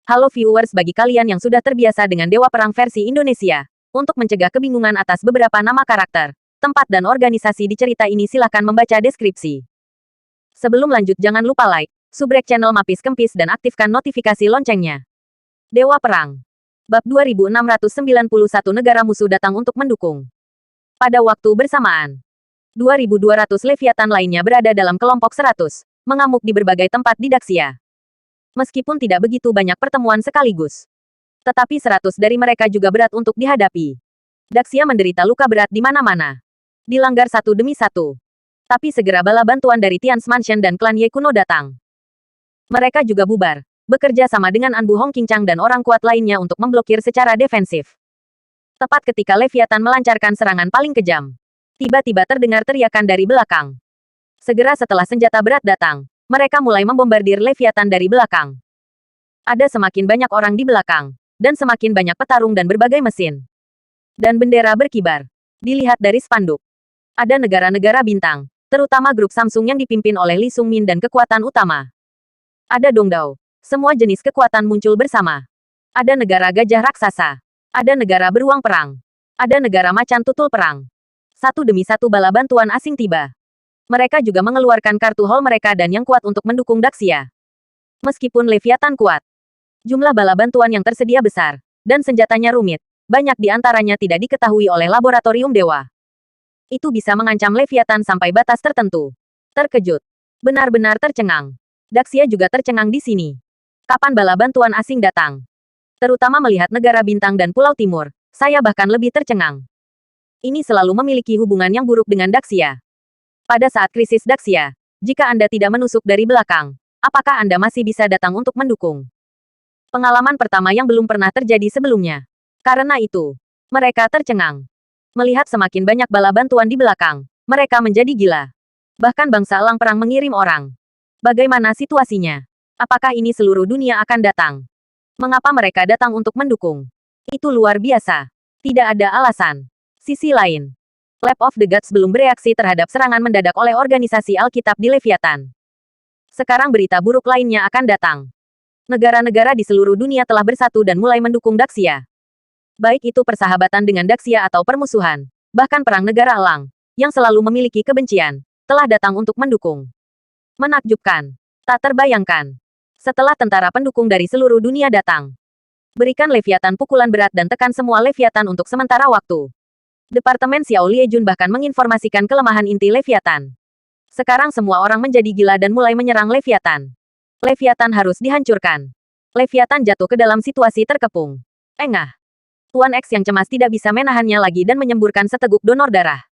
Halo viewers, bagi kalian yang sudah terbiasa dengan Dewa Perang versi Indonesia, untuk mencegah kebingungan atas beberapa nama karakter, tempat dan organisasi di cerita ini silahkan membaca deskripsi. Sebelum lanjut jangan lupa like, subrek channel Mapis Kempis dan aktifkan notifikasi loncengnya. Dewa Perang. Bab 2691 negara musuh datang untuk mendukung. Pada waktu bersamaan, 2.200 Leviathan lainnya berada dalam kelompok 100, mengamuk di berbagai tempat di Daxia. Meskipun tidak begitu banyak pertemuan sekaligus, tetapi 100 dari mereka juga berat untuk dihadapi. Daxia menderita luka berat di mana-mana. Dilanggar satu demi satu. Tapi segera bala bantuan dari Tian's Mansion dan klan Ye Kuno datang. Mereka juga bubar, bekerja sama dengan Anbu Hong Qingchang dan orang kuat lainnya untuk memblokir secara defensif. Tepat ketika Leviathan melancarkan serangan paling kejam, tiba-tiba terdengar teriakan dari belakang. Segera setelah senjata berat datang, mereka mulai membombardir Leviathan dari belakang. Ada semakin banyak orang di belakang, dan semakin banyak petarung dan berbagai mesin. Dan bendera berkibar. Dilihat dari spanduk. Ada negara-negara bintang, terutama grup Samsung yang dipimpin oleh Li Sungmin dan kekuatan utama. Ada Dongdao. Semua jenis kekuatan muncul bersama. Ada negara gajah raksasa. Ada negara beruang perang. Ada negara macan tutul perang. Satu demi satu bala bantuan asing tiba. Mereka juga mengeluarkan kartu hall mereka dan yang kuat untuk mendukung Daxia. Meskipun Leviathan kuat, jumlah bala bantuan yang tersedia besar, dan senjatanya rumit, banyak di antaranya tidak diketahui oleh laboratorium dewa. Itu bisa mengancam Leviathan sampai batas tertentu. Terkejut. Benar-benar tercengang. Daxia juga tercengang di sini. Kapan bala bantuan asing datang? Terutama melihat negara bintang dan Pulau Timur, saya bahkan lebih tercengang. Ini selalu memiliki hubungan yang buruk dengan Daxia. Pada saat krisis Daxia, jika Anda tidak menusuk dari belakang, apakah Anda masih bisa datang untuk mendukung? Pengalaman pertama yang belum pernah terjadi sebelumnya. Karena itu, mereka tercengang. Melihat semakin banyak bala bantuan di belakang, mereka menjadi gila. Bahkan bangsa elang perang mengirim orang. Bagaimana situasinya? Apakah ini seluruh dunia akan datang? Mengapa mereka datang untuk mendukung? Itu luar biasa. Tidak ada alasan. Sisi lain, Lab of the Gods belum bereaksi terhadap serangan mendadak oleh organisasi Alkitab di Leviathan. Sekarang berita buruk lainnya akan datang. Negara-negara di seluruh dunia telah bersatu dan mulai mendukung Daxia. Baik itu persahabatan dengan Daxia atau permusuhan, bahkan perang negara elang, yang selalu memiliki kebencian, telah datang untuk mendukung. Menakjubkan. Tak terbayangkan. Setelah tentara pendukung dari seluruh dunia datang, berikan Leviathan pukulan berat dan tekan semua Leviathan untuk sementara waktu. Departemen Xiao Liejun bahkan menginformasikan kelemahan inti Leviathan. Sekarang semua orang menjadi gila dan mulai menyerang Leviathan. Leviathan harus dihancurkan. Leviathan jatuh ke dalam situasi terkepung. Engah. Tuan X yang cemas tidak bisa menahannya lagi dan menyemburkan seteguk donor darah.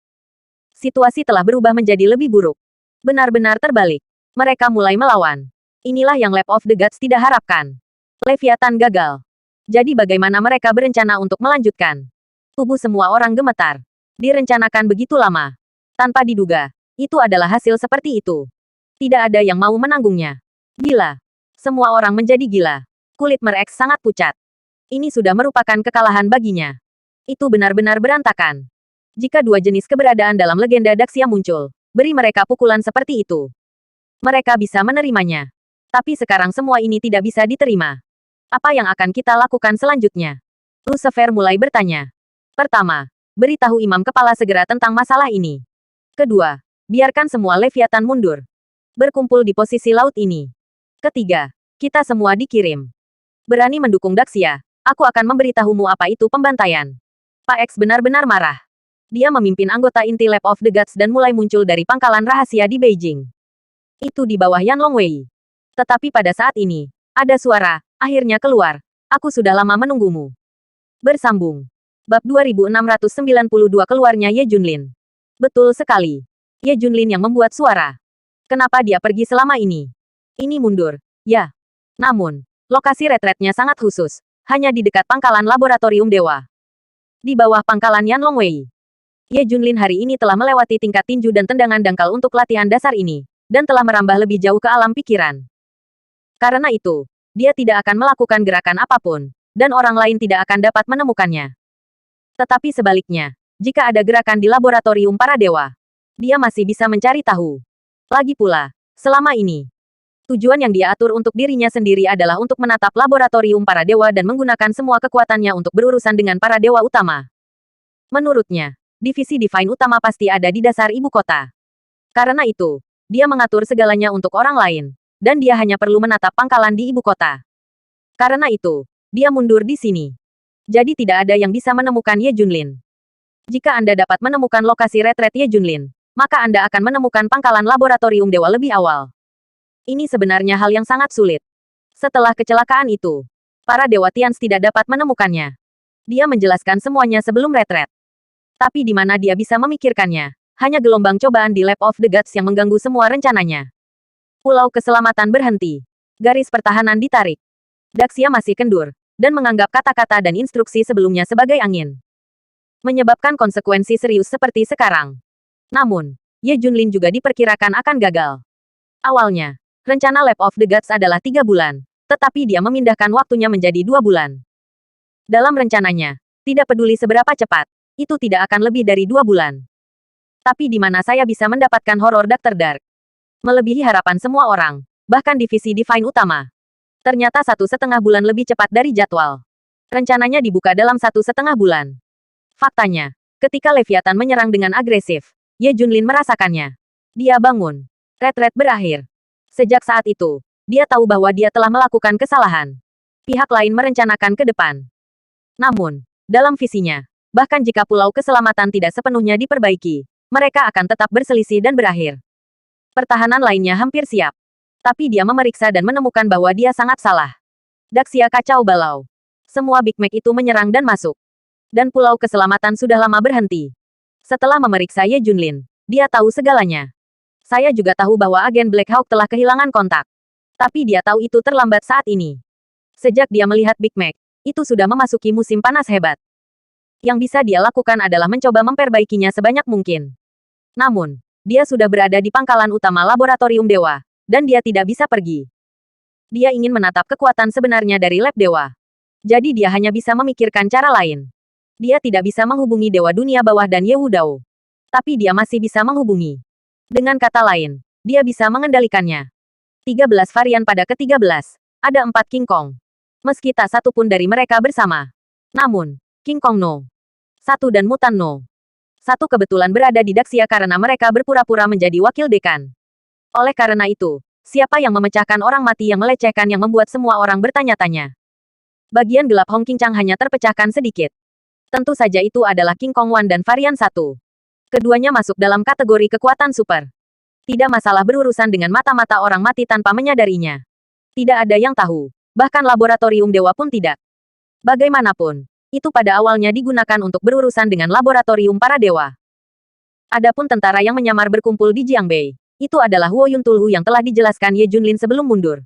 Situasi telah berubah menjadi lebih buruk. Benar-benar terbalik. Mereka mulai melawan. Inilah yang Lab of the Gods tidak harapkan. Leviathan gagal. Jadi bagaimana mereka berencana untuk melanjutkan? Tubuh semua orang gemetar. Direncanakan begitu lama. Tanpa diduga, itu adalah hasil seperti itu. Tidak ada yang mau menanggungnya. Gila. Semua orang menjadi gila. Kulit Mer-X sangat pucat. Ini sudah merupakan kekalahan baginya. Itu benar-benar berantakan. Jika dua jenis keberadaan dalam legenda Daxia muncul, beri mereka pukulan seperti itu. Mereka bisa menerimanya. Tapi sekarang semua ini tidak bisa diterima. Apa yang akan kita lakukan selanjutnya? Lucifer mulai bertanya. Pertama, beritahu imam kepala segera tentang masalah ini. Kedua, biarkan semua Leviathan mundur. Berkumpul di posisi laut ini. Ketiga, kita semua dikirim. Berani mendukung Daxia, aku akan memberitahumu apa itu pembantaian. Pak X benar-benar marah. Dia memimpin anggota inti Lab of the Gods dan mulai muncul dari pangkalan rahasia di Beijing. Itu di bawah Yan Longwei. Tetapi pada saat ini, ada suara, akhirnya keluar. Aku sudah lama menunggumu. Bersambung. Bab 2692 keluarnya Ye Junlin. Betul sekali. Ye Junlin yang membuat suara. Kenapa dia pergi selama ini? Ini mundur. Ya. Namun, lokasi retretnya sangat khusus. Hanya di dekat pangkalan laboratorium dewa. Di bawah pangkalan Yan Longwei. Ye Junlin hari ini telah melewati tingkat tinju dan tendangan dangkal untuk latihan dasar ini. Dan telah merambah lebih jauh ke alam pikiran. Karena itu, dia tidak akan melakukan gerakan apapun. Dan orang lain tidak akan dapat menemukannya. Tetapi sebaliknya, jika ada gerakan di laboratorium para dewa, dia masih bisa mencari tahu. Lagi pula, selama ini, Tujuan yang dia atur untuk dirinya sendiri adalah untuk menatap laboratorium para dewa dan menggunakan semua kekuatannya untuk berurusan dengan para dewa utama. Menurutnya, divisi Divine utama pasti ada di dasar ibu kota. Karena itu, dia mengatur segalanya untuk orang lain, dan dia hanya perlu menatap pangkalan di ibu kota. Karena itu, dia mundur di sini. Jadi tidak ada yang bisa menemukan Ye Junlin. Jika Anda dapat menemukan lokasi retret Ye Junlin, maka Anda akan menemukan pangkalan laboratorium dewa lebih awal. Ini sebenarnya hal yang sangat sulit. Setelah kecelakaan itu, para dewa Tians tidak dapat menemukannya. Dia menjelaskan semuanya sebelum retret. Tapi di mana dia bisa memikirkannya? Hanya gelombang cobaan di Lab of the Gods yang mengganggu semua rencananya. Pulau keselamatan berhenti. Garis pertahanan ditarik. Daxia masih kendur, dan menganggap kata-kata dan instruksi sebelumnya sebagai angin. Menyebabkan konsekuensi serius seperti sekarang. Namun, Ye Junlin juga diperkirakan akan gagal. Awalnya, rencana Lab of the Gods adalah 3 bulan, tetapi dia memindahkan waktunya menjadi 2 bulan. Dalam rencananya, tidak peduli seberapa cepat, itu tidak akan lebih dari 2 bulan. Tapi di mana saya bisa mendapatkan horor Dr. Dark? Melebihi harapan semua orang, bahkan divisi Divine utama. Ternyata 1,5 bulan lebih cepat dari jadwal. Rencananya dibuka dalam 1,5 bulan. Faktanya, ketika Leviathan menyerang dengan agresif, Ye Junlin merasakannya. Dia bangun. Retret berakhir. Sejak saat itu, dia tahu bahwa dia telah melakukan kesalahan. Pihak lain merencanakan ke depan. Namun, dalam visinya, bahkan jika pulau keselamatan tidak sepenuhnya diperbaiki, mereka akan tetap berselisih dan berakhir. Pertahanan lainnya hampir siap. Tapi dia memeriksa dan menemukan bahwa dia sangat salah. Daxia kacau balau. Semua Big Mac itu menyerang dan masuk. Dan pulau keselamatan sudah lama berhenti. Setelah memeriksa Ye Junlin, dia tahu segalanya. Saya juga tahu bahwa agen Black Hawk telah kehilangan kontak. Tapi dia tahu itu terlambat saat ini. Sejak dia melihat Big Mac, itu sudah memasuki musim panas hebat. Yang bisa dia lakukan adalah mencoba memperbaikinya sebanyak mungkin. Namun, dia sudah berada di pangkalan utama laboratorium dewa, dan dia tidak bisa pergi. Dia ingin menatap kekuatan sebenarnya dari lab dewa. Jadi dia hanya bisa memikirkan cara lain. Dia tidak bisa menghubungi dewa dunia bawah dan Ye Wudao. Tapi dia masih bisa menghubungi. Dengan kata lain, dia bisa mengendalikannya. 13 varian pada ke-13. Ada 4 King Kong. Meski tak satu pun dari mereka bersama. Namun, King Kong No. 1 dan Mutan No. 1 kebetulan berada di Daxia karena mereka berpura-pura menjadi wakil dekan. Oleh karena itu, siapa yang memecahkan orang mati yang melecehkan yang membuat semua orang bertanya-tanya. Bagian gelap Hong King Chang hanya terpecahkan sedikit. Tentu saja itu adalah King Kong Wan dan varian 1. Keduanya masuk dalam kategori kekuatan super. Tidak masalah berurusan dengan mata-mata orang mati tanpa menyadarinya. Tidak ada yang tahu. Bahkan laboratorium dewa pun tidak. Bagaimanapun, itu pada awalnya digunakan untuk berurusan dengan laboratorium para dewa. Adapun tentara yang menyamar berkumpul di Jiangbei, itu adalah Huo Yuntulhu yang telah dijelaskan Ye Junlin sebelum mundur.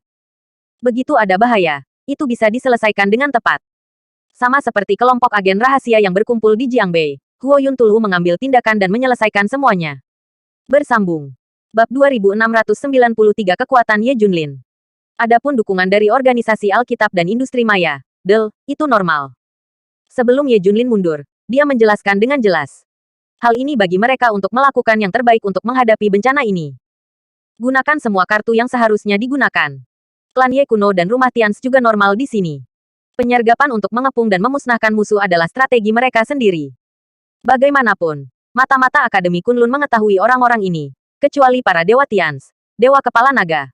Begitu ada bahaya, itu bisa diselesaikan dengan tepat. Sama seperti kelompok agen rahasia yang berkumpul di Jiangbei, Huo Yuntulhu mengambil tindakan dan menyelesaikan semuanya. Bersambung. Bab 2693 Kekuatan Ye Junlin. Adapun dukungan dari organisasi Alkitab dan industri maya, DEL, itu normal. Sebelum Ye Junlin mundur, dia menjelaskan dengan jelas. Hal ini bagi mereka untuk melakukan yang terbaik untuk menghadapi bencana ini. Gunakan semua kartu yang seharusnya digunakan. Klan Ye kuno dan rumah Tians juga normal di sini. Penyergapan untuk mengepung dan memusnahkan musuh adalah strategi mereka sendiri. Bagaimanapun, mata-mata Akademi Kunlun mengetahui orang-orang ini, kecuali para Dewa Tians, Dewa Kepala Naga.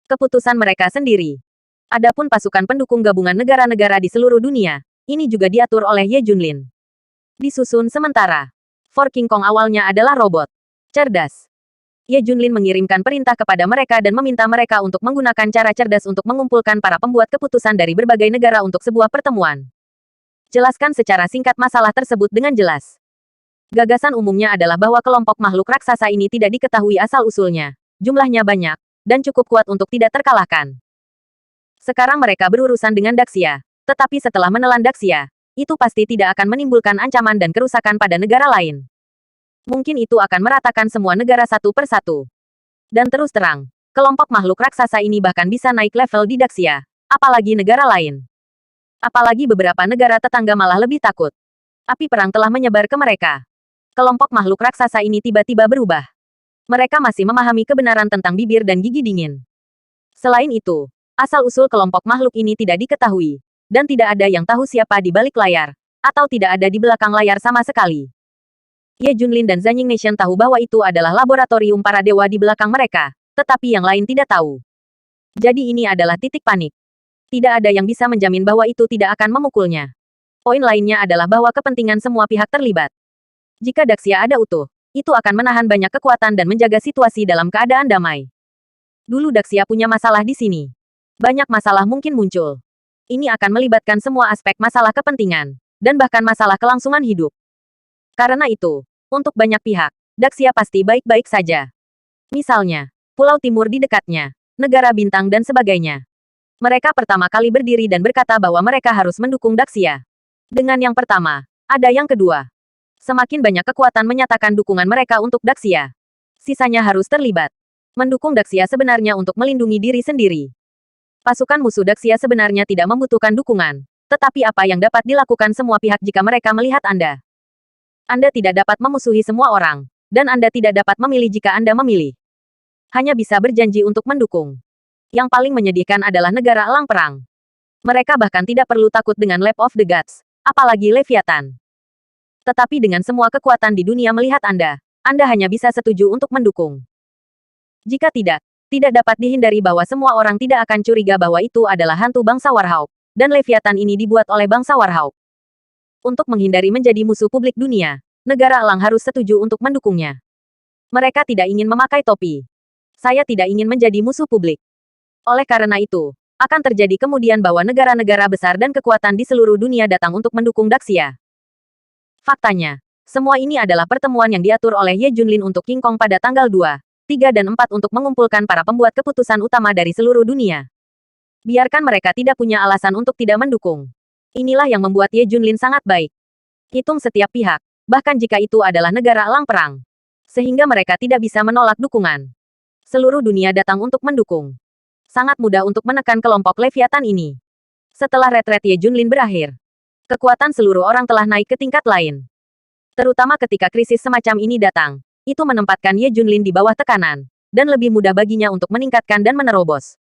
Keputusan mereka sendiri. Adapun pasukan pendukung gabungan negara-negara di seluruh dunia, ini juga diatur oleh Ye Junlin. Disusun sementara. For King Kong awalnya adalah robot. Cerdas. Ye Junlin mengirimkan perintah kepada mereka dan meminta mereka untuk menggunakan cara cerdas untuk mengumpulkan para pembuat keputusan dari berbagai negara untuk sebuah pertemuan. Jelaskan secara singkat masalah tersebut dengan jelas. Gagasan umumnya adalah bahwa kelompok makhluk raksasa ini tidak diketahui asal-usulnya, jumlahnya banyak, dan cukup kuat untuk tidak terkalahkan. Sekarang mereka berurusan dengan Daxia, tetapi setelah menelan Daxia, itu pasti tidak akan menimbulkan ancaman dan kerusakan pada negara lain. Mungkin itu akan meratakan semua negara satu per satu. Dan terus terang, kelompok makhluk raksasa ini bahkan bisa naik level di Daxia, apalagi negara lain. Apalagi beberapa negara tetangga malah lebih takut. Api perang telah menyebar ke mereka. Kelompok makhluk raksasa ini tiba-tiba berubah. Mereka masih memahami kebenaran tentang bibir dan gigi dingin. Selain itu, asal-usul kelompok makhluk ini tidak diketahui, dan tidak ada yang tahu siapa di balik layar, atau tidak ada di belakang layar sama sekali. Ye Junlin dan Zhanying Nation tahu bahwa itu adalah laboratorium para dewa di belakang mereka, tetapi yang lain tidak tahu. Jadi ini adalah titik panik. Tidak ada yang bisa menjamin bahwa itu tidak akan memukulnya. Poin lainnya adalah bahwa kepentingan semua pihak terlibat. Jika Daxia ada utuh, itu akan menahan banyak kekuatan dan menjaga situasi dalam keadaan damai. Dulu Daxia punya masalah di sini. Banyak masalah mungkin muncul. Ini akan melibatkan semua aspek masalah kepentingan, dan bahkan masalah kelangsungan hidup. Karena itu, untuk banyak pihak, Daxia pasti baik-baik saja. Misalnya, Pulau Timur di dekatnya, negara bintang dan sebagainya. Mereka pertama kali berdiri dan berkata bahwa mereka harus mendukung Daxia. Dengan yang pertama, ada yang kedua. Semakin banyak kekuatan menyatakan dukungan mereka untuk Daxia. Sisanya harus terlibat. Mendukung Daxia sebenarnya untuk melindungi diri sendiri. Pasukan musuh Daxia sebenarnya tidak membutuhkan dukungan. Tetapi apa yang dapat dilakukan semua pihak jika mereka melihat Anda? Anda tidak dapat memusuhi semua orang, dan Anda tidak dapat memilih jika Anda memilih. Hanya bisa berjanji untuk mendukung. Yang paling menyedihkan adalah negara elang perang. Mereka bahkan tidak perlu takut dengan Lap of the Gods, apalagi Leviathan. Tetapi dengan semua kekuatan di dunia melihat Anda hanya bisa setuju untuk mendukung. Jika tidak dapat dihindari bahwa semua orang tidak akan curiga bahwa itu adalah hantu bangsa Warhawk, dan Leviathan ini dibuat oleh bangsa Warhawk. Untuk menghindari menjadi musuh publik dunia, negara elang harus setuju untuk mendukungnya. Mereka tidak ingin memakai topi. Saya tidak ingin menjadi musuh publik. Oleh karena itu, akan terjadi kemudian bahwa negara-negara besar dan kekuatan di seluruh dunia datang untuk mendukung Daxia. Faktanya, semua ini adalah pertemuan yang diatur oleh Ye Junlin untuk King Kong pada tanggal 2, 3 dan 4 untuk mengumpulkan para pembuat keputusan utama dari seluruh dunia. Biarkan mereka tidak punya alasan untuk tidak mendukung. Inilah yang membuat Ye Junlin sangat baik. Hitung setiap pihak, bahkan jika itu adalah negara elang perang. Sehingga mereka tidak bisa menolak dukungan. Seluruh dunia datang untuk mendukung. Sangat mudah untuk menekan kelompok Leviathan ini. Setelah retret Ye Junlin berakhir, kekuatan seluruh orang telah naik ke tingkat lain. Terutama ketika krisis semacam ini datang, itu menempatkan Ye Junlin di bawah tekanan, dan lebih mudah baginya untuk meningkatkan dan menerobos.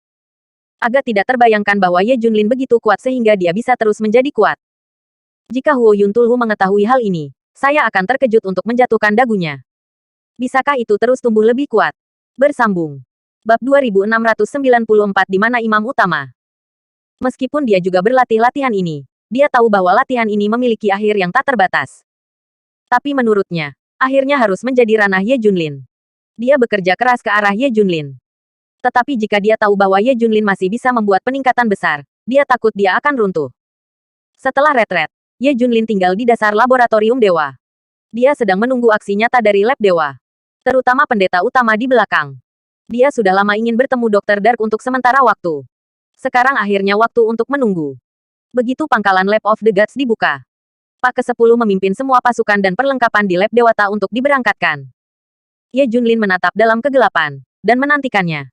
Agak tidak terbayangkan bahwa Ye Junlin begitu kuat sehingga dia bisa terus menjadi kuat. Jika Huo Yuntulhu mengetahui hal ini, saya akan terkejut untuk menjatuhkan dagunya. Bisakah itu terus tumbuh lebih kuat? Bersambung. Bab 2694 di mana imam utama. Meskipun dia juga berlatih latihan ini, dia tahu bahwa latihan ini memiliki akhir yang tak terbatas. Tapi menurutnya, akhirnya harus menjadi ranah Ye Junlin. Dia bekerja keras ke arah Ye Junlin. Tetapi jika dia tahu bahwa Ye Junlin masih bisa membuat peningkatan besar, dia takut dia akan runtuh. Setelah retret, Ye Junlin tinggal di dasar laboratorium dewa. Dia sedang menunggu aksi nyata dari lab dewa. Terutama pendeta utama di belakang. Dia sudah lama ingin bertemu Dr. Dark untuk sementara waktu. Sekarang akhirnya waktu untuk menunggu. Begitu pangkalan Lap of the Gods dibuka. Pak ke-10 memimpin semua pasukan dan perlengkapan di lab dewata untuk diberangkatkan. Ye Junlin menatap dalam kegelapan, dan menantikannya.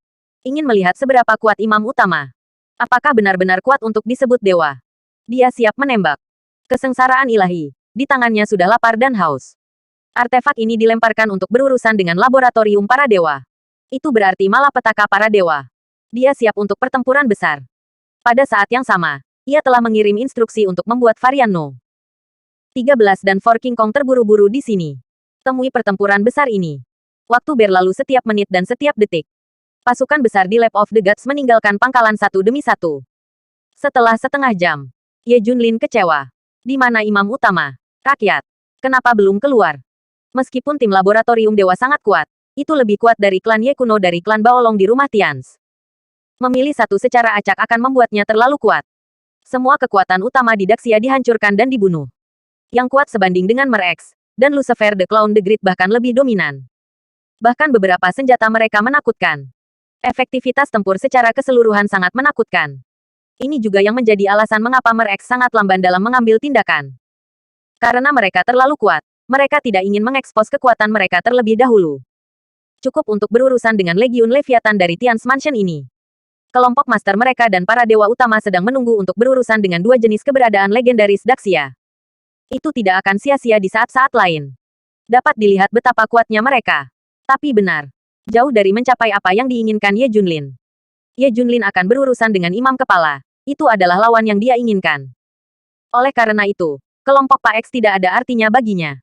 Ingin melihat seberapa kuat imam utama. Apakah benar-benar kuat untuk disebut dewa? Dia siap menembak. Kesengsaraan ilahi. Di tangannya sudah lapar dan haus. Artefak ini dilemparkan untuk berurusan dengan laboratorium para dewa. Itu berarti malapetaka para dewa. Dia siap untuk pertempuran besar. Pada saat yang sama, ia telah mengirim instruksi untuk membuat varian No. 13 dan For King Kong terburu-buru di sini. Temui pertempuran besar ini. Waktu berlalu setiap menit dan setiap detik. Pasukan besar di Lap of the Gods meninggalkan pangkalan satu demi satu. Setelah setengah jam, Ye Junlin kecewa. Di mana imam utama? Rakyat. Kenapa belum keluar? Meskipun tim laboratorium dewa sangat kuat, itu lebih kuat dari klan Ye kuno dari klan Baolong di rumah Tians. Memilih satu secara acak akan membuatnya terlalu kuat. Semua kekuatan utama di Daxia dihancurkan dan dibunuh. Yang kuat sebanding dengan Mer-X, dan Lucifer the Clown the Great bahkan lebih dominan. Bahkan beberapa senjata mereka menakutkan. Efektivitas tempur secara keseluruhan sangat menakutkan. Ini juga yang menjadi alasan mengapa Mer-X sangat lamban dalam mengambil tindakan. Karena mereka terlalu kuat, mereka tidak ingin mengekspos kekuatan mereka terlebih dahulu. Cukup untuk berurusan dengan Legiun Leviathan dari Tians Mansion ini. Kelompok master mereka dan para dewa utama sedang menunggu untuk berurusan dengan dua jenis keberadaan legendaris Daxia. Itu tidak akan sia-sia di saat-saat lain. Dapat dilihat betapa kuatnya mereka. Tapi benar. Jauh dari mencapai apa yang diinginkan Ye Junlin. Ye Junlin akan berurusan dengan imam kepala. Itu adalah lawan yang dia inginkan. Oleh karena itu, kelompok Pak X tidak ada artinya baginya.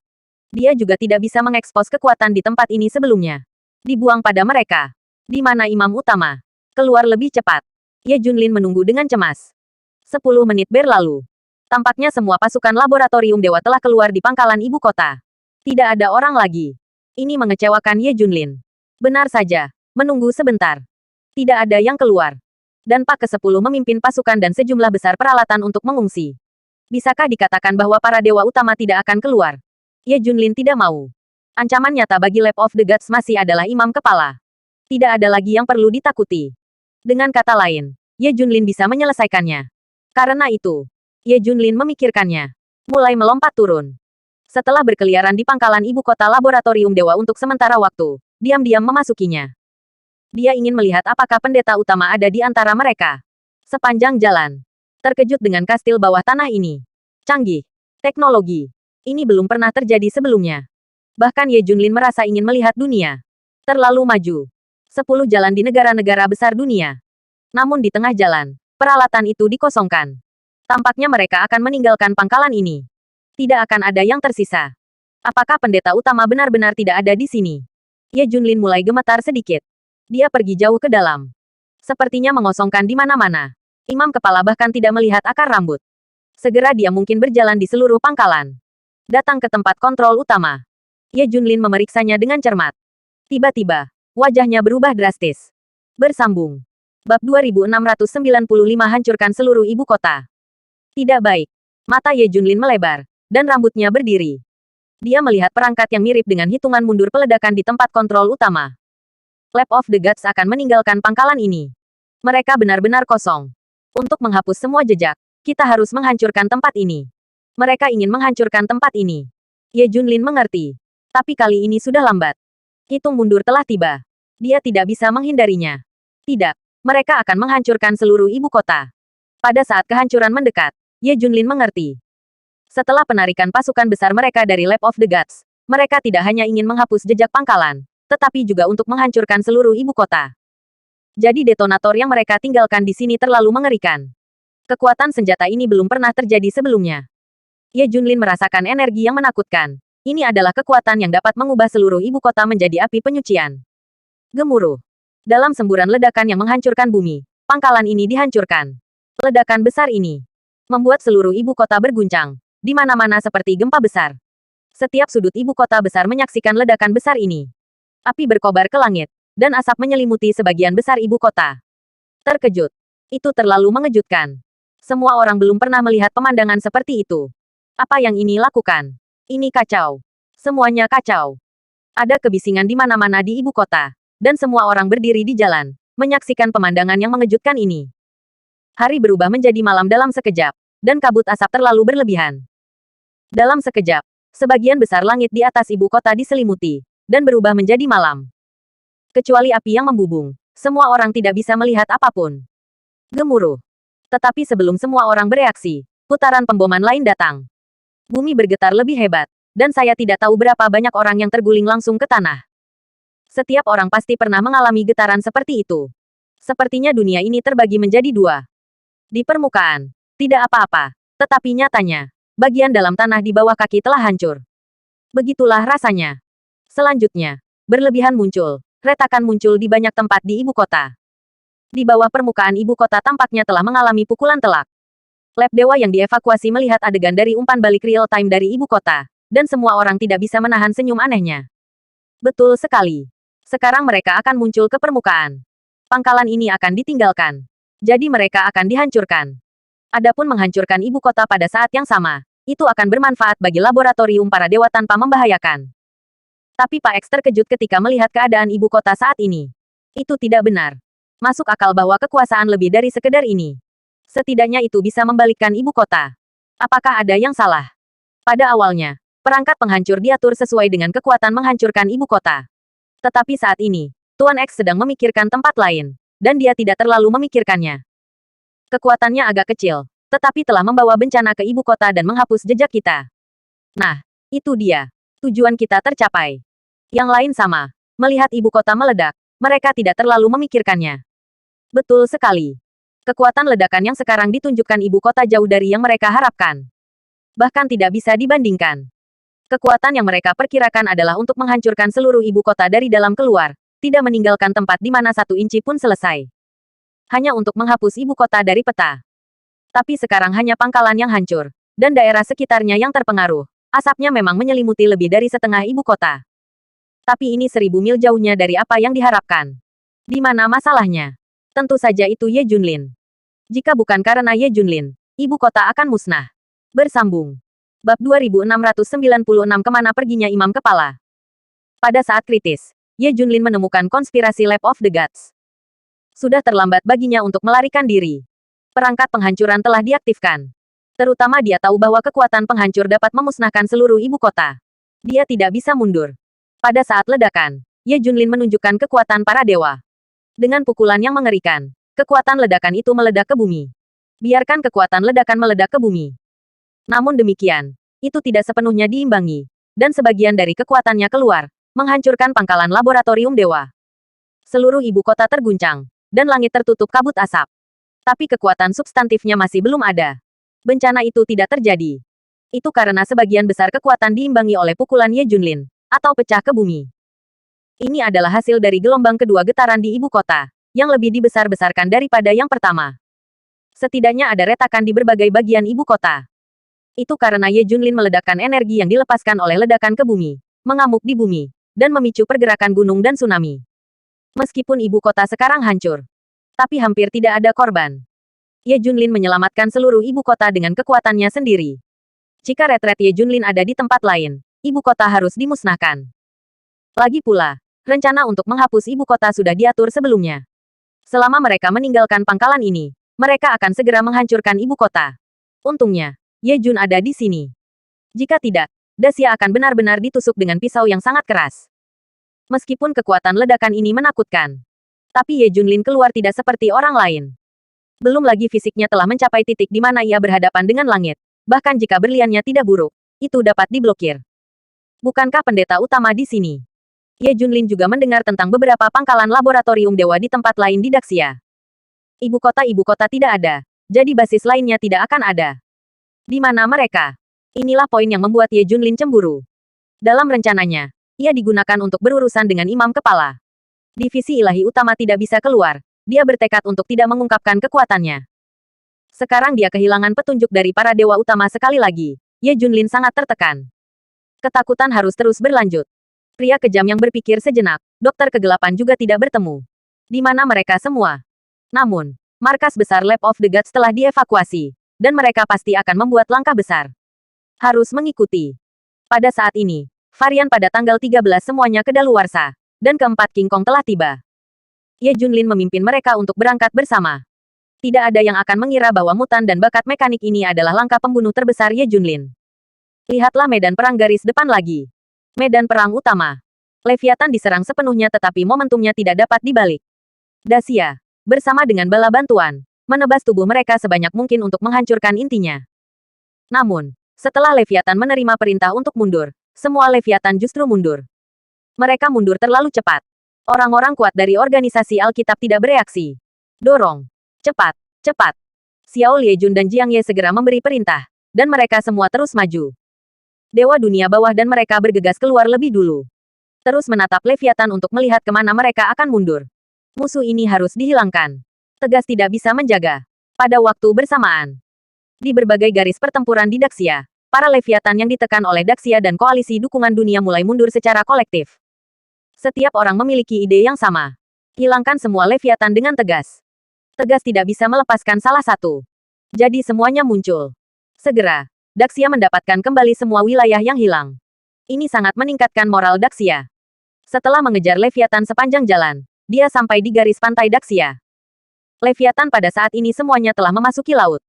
Dia juga tidak bisa mengekspos kekuatan di tempat ini sebelumnya. Dibuang pada mereka. Di mana imam utama? Keluar lebih cepat. Ye Junlin menunggu dengan cemas. 10 menit berlalu. Tampaknya semua pasukan laboratorium dewa telah keluar di pangkalan ibu kota. Tidak ada orang lagi. Ini mengecewakan Ye Junlin. Benar saja, menunggu sebentar. Tidak ada yang keluar. Dan Pak ke-10 memimpin pasukan dan sejumlah besar peralatan untuk mengungsi. Bisakah dikatakan bahwa para dewa utama tidak akan keluar? Ye Junlin tidak mau. Ancaman nyata bagi Lab of the Gods masih adalah imam kepala. Tidak ada lagi yang perlu ditakuti. Dengan kata lain, Ye Junlin bisa menyelesaikannya. Karena itu, Ye Junlin memikirkannya. Mulai melompat turun. Setelah berkeliaran di pangkalan ibu kota laboratorium dewa untuk sementara waktu, diam-diam memasukinya. Dia ingin melihat apakah pendeta utama ada di antara mereka. Sepanjang jalan, terkejut dengan kastil bawah tanah ini. Canggih. Teknologi. Ini belum pernah terjadi sebelumnya. Bahkan Ye Junlin merasa ingin melihat dunia. Terlalu maju. 10 jalan di negara-negara besar dunia. Namun di tengah jalan, peralatan itu dikosongkan. Tampaknya mereka akan meninggalkan pangkalan ini. Tidak akan ada yang tersisa. Apakah pendeta utama benar-benar tidak ada di sini? Ye Junlin mulai gemetar sedikit. Dia pergi jauh ke dalam. Sepertinya mengosongkan di mana-mana. Imam kepala bahkan tidak melihat akar rambut. Segera dia mungkin berjalan di seluruh pangkalan. Datang ke tempat kontrol utama. Ye Junlin memeriksanya dengan cermat. Tiba-tiba, wajahnya berubah drastis. Bersambung. Bab 2695 hancurkan seluruh ibu kota. Tidak baik. Mata Ye Junlin melebar, dan rambutnya berdiri. Dia melihat perangkat yang mirip dengan hitungan mundur peledakan di tempat kontrol utama. Lab of the Gods akan meninggalkan pangkalan ini. Mereka benar-benar kosong. Untuk menghapus semua jejak, kita harus menghancurkan tempat ini. Mereka ingin menghancurkan tempat ini. Ye Junlin mengerti. Tapi kali ini sudah lambat. Hitung mundur telah tiba. Dia tidak bisa menghindarinya. Tidak. Mereka akan menghancurkan seluruh ibu kota. Pada saat kehancuran mendekat, Ye Junlin mengerti. Setelah penarikan pasukan besar mereka dari Lab of the Gods, mereka tidak hanya ingin menghapus jejak pangkalan, tetapi juga untuk menghancurkan seluruh ibu kota. Jadi detonator yang mereka tinggalkan di sini terlalu mengerikan. Kekuatan senjata ini belum pernah terjadi sebelumnya. Ye Junlin merasakan energi yang menakutkan. Ini adalah kekuatan yang dapat mengubah seluruh ibu kota menjadi api penyucian. Gemuruh. Dalam semburan ledakan yang menghancurkan bumi, pangkalan ini dihancurkan. Ledakan besar ini membuat seluruh ibu kota berguncang, di mana-mana seperti gempa besar. Setiap sudut ibu kota besar menyaksikan ledakan besar ini. Api berkobar ke langit, dan asap menyelimuti sebagian besar ibu kota. Terkejut. Itu terlalu mengejutkan. Semua orang belum pernah melihat pemandangan seperti itu. Apa yang ini lakukan? Ini kacau. Semuanya kacau. Ada kebisingan di mana-mana di ibu kota, dan semua orang berdiri di jalan, menyaksikan pemandangan yang mengejutkan ini. Hari berubah menjadi malam dalam sekejap, dan kabut asap terlalu berlebihan. Dalam sekejap, sebagian besar langit di atas ibu kota diselimuti, dan berubah menjadi malam. Kecuali api yang membubung, semua orang tidak bisa melihat apapun. Gemuruh. Tetapi sebelum semua orang bereaksi, putaran pemboman lain datang. Bumi bergetar lebih hebat, dan saya tidak tahu berapa banyak orang yang terguling langsung ke tanah. Setiap orang pasti pernah mengalami getaran seperti itu. Sepertinya dunia ini terbagi menjadi dua. Di permukaan, tidak apa-apa, tetapi nyatanya, bagian dalam tanah di bawah kaki telah hancur. Begitulah rasanya. Selanjutnya, berlebihan muncul, retakan muncul di banyak tempat di ibu kota. Di bawah permukaan ibu kota tampaknya telah mengalami pukulan telak. Lab dewa yang dievakuasi melihat adegan dari umpan balik real time dari ibu kota, dan semua orang tidak bisa menahan senyum anehnya. Betul sekali. Sekarang mereka akan muncul ke permukaan. Pangkalan ini akan ditinggalkan. Jadi mereka akan dihancurkan. Adapun menghancurkan ibu kota pada saat yang sama, itu akan bermanfaat bagi laboratorium para dewa tanpa membahayakan. Tapi Pak X terkejut ketika melihat keadaan ibu kota saat ini. Itu tidak benar. Masuk akal bahwa kekuasaan lebih dari sekedar ini. Setidaknya itu bisa membalikkan ibu kota. Apakah ada yang salah? Pada awalnya, perangkat penghancur diatur sesuai dengan kekuatan menghancurkan ibu kota. Tetapi saat ini, Tuan X sedang memikirkan tempat lain, dan dia tidak terlalu memikirkannya. Kekuatannya agak kecil, tetapi telah membawa bencana ke ibu kota dan menghapus jejak kita. Nah, itu dia. Tujuan kita tercapai. Yang lain sama. Melihat ibu kota meledak, mereka tidak terlalu memikirkannya. Betul sekali. Kekuatan ledakan yang sekarang ditunjukkan ibu kota jauh dari yang mereka harapkan. Bahkan tidak bisa dibandingkan. Kekuatan yang mereka perkirakan adalah untuk menghancurkan seluruh ibu kota dari dalam keluar, tidak meninggalkan tempat di mana 1 inci pun selesai. Hanya untuk menghapus ibu kota dari peta. Tapi sekarang hanya pangkalan yang hancur, dan daerah sekitarnya yang terpengaruh. Asapnya memang menyelimuti lebih dari setengah ibu kota. Tapi ini 1000 mil jauhnya dari apa yang diharapkan. Di mana masalahnya? Tentu saja itu Ye Junlin. Jika bukan karena Ye Junlin, ibu kota akan musnah. Bersambung. Bab 2696 Kemana perginya Imam Kepala? Pada saat kritis, Ye Junlin menemukan konspirasi Lab of the Gods. Sudah terlambat baginya untuk melarikan diri. Perangkat penghancuran telah diaktifkan. Terutama dia tahu bahwa kekuatan penghancur dapat memusnahkan seluruh ibu kota. Dia tidak bisa mundur. Pada saat ledakan, Ye Junlin menunjukkan kekuatan para dewa. Dengan pukulan yang mengerikan, kekuatan ledakan itu meledak ke bumi. Biarkan kekuatan ledakan meledak ke bumi. Namun demikian, itu tidak sepenuhnya diimbangi, dan sebagian dari kekuatannya keluar, menghancurkan pangkalan laboratorium dewa. Seluruh ibu kota terguncang, dan langit tertutup kabut asap. Tapi kekuatan substantifnya masih belum ada. Bencana itu tidak terjadi. Itu karena sebagian besar kekuatan diimbangi oleh pukulan Ye Junlin, atau pecah ke bumi. Ini adalah hasil dari gelombang kedua getaran di ibu kota, yang lebih dibesar-besarkan daripada yang pertama. Setidaknya ada retakan di berbagai bagian ibu kota. Itu karena Ye Junlin meledakkan energi yang dilepaskan oleh ledakan ke bumi, mengamuk di bumi, dan memicu pergerakan gunung dan tsunami. Meskipun ibu kota sekarang hancur, tapi hampir tidak ada korban. Ye Junlin menyelamatkan seluruh ibu kota dengan kekuatannya sendiri. Jika retret Ye Junlin ada di tempat lain, ibu kota harus dimusnahkan. Lagi pula, rencana untuk menghapus ibu kota sudah diatur sebelumnya. Selama mereka meninggalkan pangkalan ini, mereka akan segera menghancurkan ibu kota. Untungnya, Ye Jun ada di sini. Jika tidak, Daxia akan benar-benar ditusuk dengan pisau yang sangat keras. Meskipun kekuatan ledakan ini menakutkan, tapi Ye Junlin keluar tidak seperti orang lain. Belum lagi fisiknya telah mencapai titik di mana ia berhadapan dengan langit. Bahkan jika berliannya tidak buruk, itu dapat diblokir. Bukankah pendeta utama di sini? Ye Junlin juga mendengar tentang beberapa pangkalan laboratorium dewa di tempat lain di Daxia. Ibu kota tidak ada, jadi basis lainnya tidak akan ada. Di mana mereka? Inilah poin yang membuat Ye Junlin cemburu. Dalam rencananya, ia digunakan untuk berurusan dengan imam kepala. Divisi ilahi utama tidak bisa keluar, dia bertekad untuk tidak mengungkapkan kekuatannya. Sekarang dia kehilangan petunjuk dari para dewa utama sekali lagi. Ye Junlin sangat tertekan. Ketakutan harus terus berlanjut. Pria kejam yang berpikir sejenak, dokter kegelapan juga tidak bertemu. Di mana mereka semua? Namun, markas besar Lab of the Gods telah dievakuasi, dan mereka pasti akan membuat langkah besar. Harus mengikuti. Pada saat ini, varian pada tanggal 13 semuanya kedaluarsa, dan keempat King Kong telah tiba. Ye Junlin memimpin mereka untuk berangkat bersama. Tidak ada yang akan mengira bahwa mutan dan bakat mekanik ini adalah langkah pembunuh terbesar Ye Junlin. Lihatlah medan perang garis depan lagi. Medan perang utama. Leviathan diserang sepenuhnya tetapi momentumnya tidak dapat dibalik. Daxia, bersama dengan bala bantuan, menebas tubuh mereka sebanyak mungkin untuk menghancurkan intinya. Namun, setelah Leviathan menerima perintah untuk mundur, semua Leviathan justru mundur. Mereka mundur terlalu cepat. Orang-orang kuat dari organisasi Alkitab tidak bereaksi. Dorong. Cepat, cepat. Xiao Liejun dan Jiang Ye segera memberi perintah, dan mereka semua terus maju. Dewa dunia bawah dan mereka bergegas keluar lebih dulu. Terus menatap Leviathan untuk melihat kemana mereka akan mundur. Musuh ini harus dihilangkan. Tegas tidak bisa menjaga. Pada waktu bersamaan, di berbagai garis pertempuran di Daxia, para Leviathan yang ditekan oleh Daxia dan koalisi dukungan dunia mulai mundur secara kolektif. Setiap orang memiliki ide yang sama. Hilangkan semua Leviathan dengan tegas. Tegas tidak bisa melepaskan salah satu. Jadi semuanya muncul. Segera, Daxia mendapatkan kembali semua wilayah yang hilang. Ini sangat meningkatkan moral Daxia. Setelah mengejar Leviathan sepanjang jalan, dia sampai di garis pantai Daxia. Leviathan pada saat ini semuanya telah memasuki laut.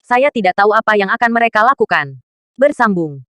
Saya tidak tahu apa yang akan mereka lakukan. Bersambung.